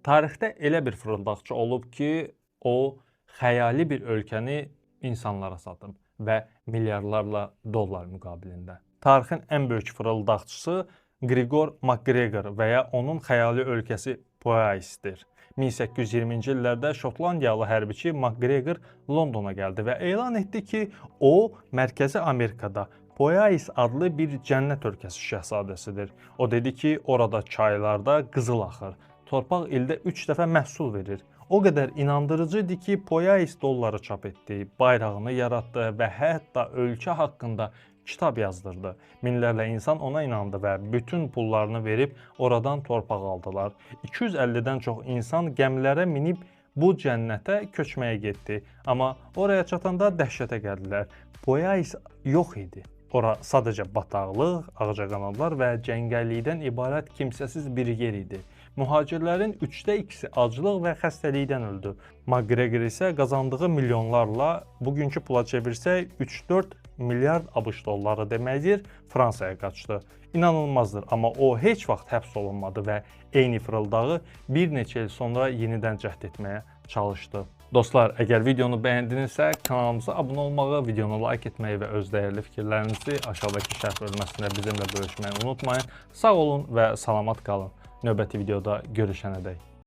Tarixdə elə bir fırıldaqçı olub ki, o xəyali bir ölkəni insanlara satıb və milyardlarla dollar müqabilində. Tarixin ən böyük fırıldaqçısı Qriqor Makqregor və ya onun xəyali ölkəsi Poeisdir. 1820-ci illərdə Şotlandiyalı hərbiçi Makqregor Londona gəldi və elan etdi ki, o, Mərkəzi Amerikada Poeis adlı bir cənnət ölkəsi şahzadəsidir. O dedi ki, orada çaylarda qızıl axır. Torpaq ildə 3 dəfə məhsul verir. O qədər inandırıcı idi ki, Poeis dolları çap etdi, bayrağını yaratdı və hətta ölkə haqqında kitab yazdırdı. Minlərlə insan ona inandı və bütün pullarını verib oradan torpaq aldılar. 250-dən çox insan gəmilərə minib bu cənnətə köçməyə getdi. Amma oraya çatanda dəhşətə gəldilər. Poeis yox idi. Ora sadəcə bataqlıq, ağcaqanadlar və cəngəllikdən ibarət kimsəsiz bir yer idi. Mühacirlərin 3də 2-si aclıq və xəstəlikdən öldü. Makqregor isə qazandığı milyonlarla bugünkü pula çevirsək 3-4 milyard ABŞ dolları deməkdir, Fransaya qaçdı. İnanılmazdır, amma o heç vaxt həbs olunmadı və eyni fırıldağı bir neçə il sonra yenidən cəhd etməyə çalışdı. Dostlar, əgər videonu bəyəndinizsə, kanalımıza abunə olmağı, videonu like etməyi və öz dəyərli fikirlərinizi aşağıdakı şərh bölməsində bizimlə bölüşməyi unutmayın. Sağ olun və salamat qalın. Növbəti videoda görüşənədək.